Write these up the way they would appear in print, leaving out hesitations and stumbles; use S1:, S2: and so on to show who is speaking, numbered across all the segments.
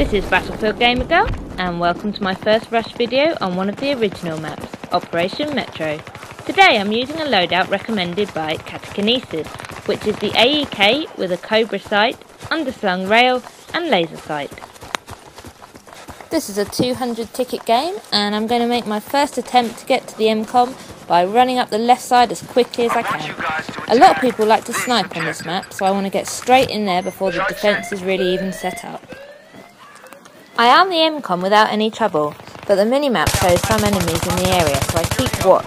S1: This is Battlefield Gamer Girl, and welcome to my first rush video on one of the original maps, Operation Metro. Today I'm using a loadout recommended by Katakinesis, which is the AEK with a Kobra sight, underslung rail and laser sight. This is a 200 ticket game, and I'm going to make my first attempt to get to the MCOM by running up the left side as quickly as I can. A lot of people like to snipe on this map, so I want to get straight in there before the defence is really even set up. I am the MCOM without any trouble, but the minimap shows some enemies in the area, so I keep watch.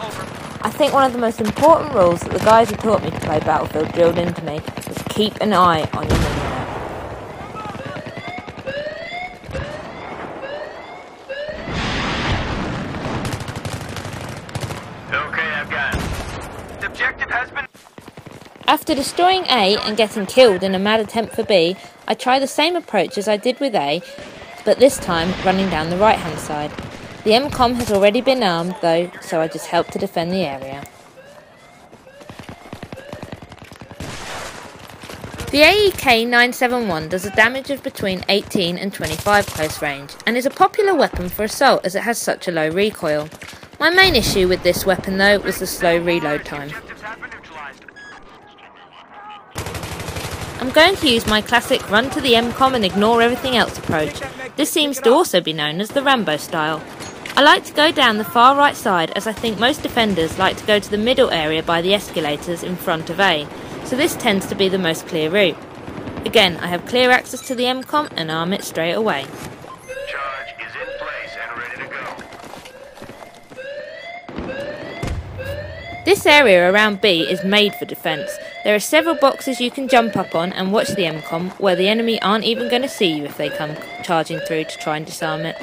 S1: I think one of the most important rules that the guys who taught me to play Battlefield drilled into me was keep an eye on your minimap.
S2: Okay, I've got it. The objective has been...
S1: After destroying A and getting killed in a mad attempt for B, I try the same approach as I did with A, but this time running down the right hand side. The MCOM has already been armed though, so I just help to defend the area. The AEK 971 does a damage of between 18 and 25 close range, and is a popular weapon for assault as it has such a low recoil. My main issue with this weapon though was the slow reload time. I'm going to use my classic run to the MCOM and ignore everything else approach. This seems to also be known as the Rambo style. I like to go down the far right side as I think most defenders like to go to the middle area by the escalators in front of A, so this tends to be the most clear route. Again, I have clear access to the MCOM and arm it straight away.
S2: Charge is in place and ready to go.
S1: This area around B is made for defence. There are several boxes you can jump up on and watch the MCOM where the enemy aren't even going to see you if they come charging through to try and disarm it.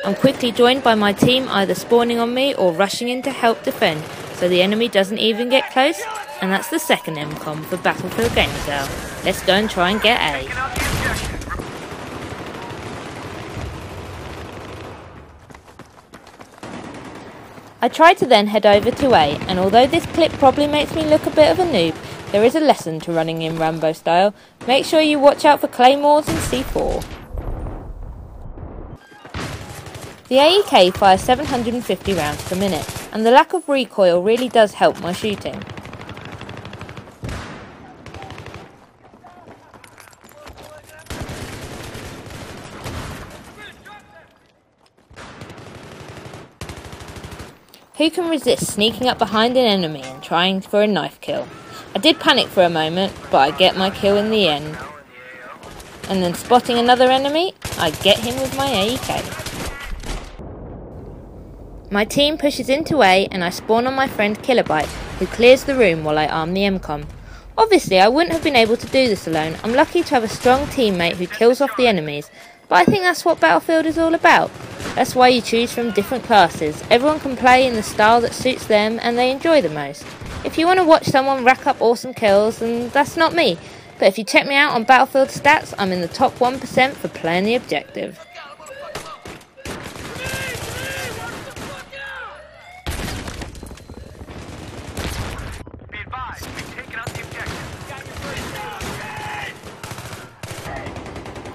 S1: I'm quickly joined by my team either spawning on me or rushing in to help defend, so the enemy doesn't even get close, and that's the second MCOM for Battlefield Gamer Girl. Let's go and try and get A. I try to then head over to A, and although this clip probably makes me look a bit of a noob, there is a lesson to running in Rambo style. Make sure you watch out for claymores and C4. The AEK fires 750 rounds per minute, and the lack of recoil really does help my shooting. Who can resist sneaking up behind an enemy and trying for a knife kill? I did panic for a moment, but I get my kill in the end. And then spotting another enemy, I get him with my AEK. My team pushes into A and I spawn on my friend Kilobyte, who clears the room while I arm the MCOM. Obviously I wouldn't have been able to do this alone. I'm lucky to have a strong teammate who kills off the enemies, but I think that's what Battlefield is all about. That's why you choose from different classes. Everyone can play in the style that suits them and they enjoy the most. If you want to watch someone rack up awesome kills, then that's not me. But if you check me out on Battlefield stats, I'm in the top 1% for playing the objective.
S2: Be advised, we've taken out the objective.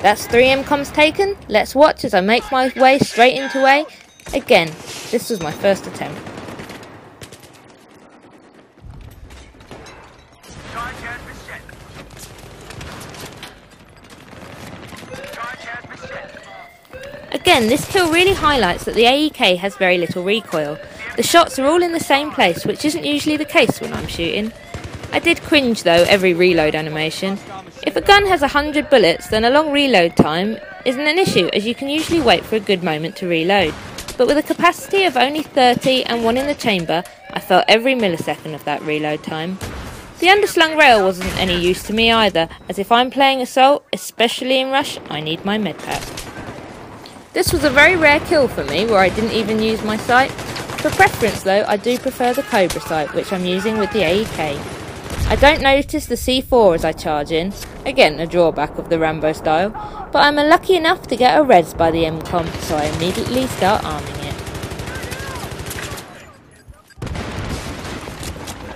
S1: That's 3 MCOMs taken. Let's watch as I make my way straight into A. Again, this was my first attempt.
S2: Charge has been set. Charge has been set.
S1: Again, this kill really highlights that the AEK has very little recoil. The shots are all in the same place, which isn't usually the case when I'm shooting. I did cringe though every reload animation. If a gun has 100 bullets, then a long reload time isn't an issue, as you can usually wait for a good moment to reload. But with a capacity of only 30 and one in the chamber, I felt every millisecond of that reload time. The underslung rail wasn't any use to me either, as if I'm playing assault, especially in rush, I need my medpack. This was a very rare kill for me, where I didn't even use my sight. For preference though, I do prefer the Kobra sight, which I'm using with the AEK. I don't notice the C4 as I charge in, again a drawback of the Rambo style, but I'm lucky enough to get a res by the MCOM, so I immediately start arming it.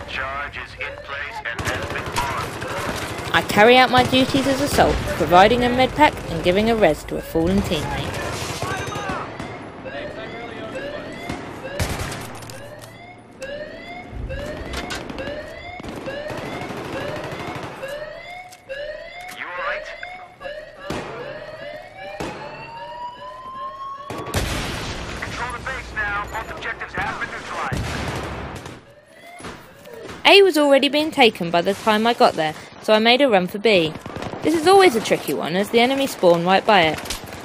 S1: Charge is in place and has been armed. I carry out my duties as assault, providing a medpack and giving a res to a fallen teammate.
S2: You alright? Control the base now. Both objectives have been neutralized.
S1: A was already being taken by the time I got there, so I made a run for B. This is always a tricky one as the enemy spawn right by it.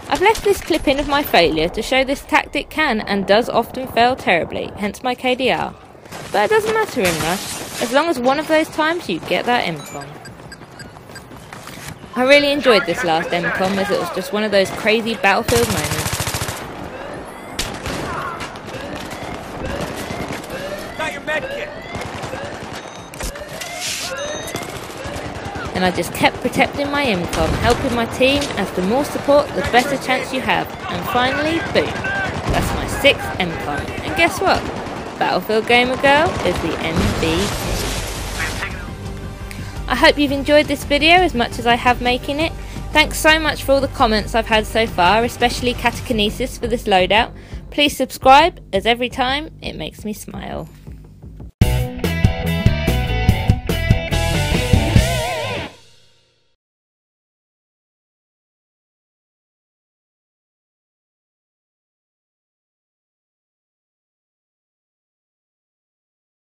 S1: I've left this clip in of my failure to show this tactic can and does often fail terribly, hence my KDR. But it doesn't matter in Rush, as long as one of those times you get that MCOM. I really enjoyed this last MCOM as it was just one of those crazy battlefield moments.
S2: Got your med kit.
S1: And I just kept protecting my MCOM, helping my team, as the more support, the better chance you have. And finally, boom, that's my 6th MCOM. And guess what? Battlefield Gamer Girl is the MVP. I hope you've enjoyed this video as much as I have making it. Thanks so much for all the comments I've had so far, especially Katakinesis for this loadout. Please subscribe, as every time, it makes me smile.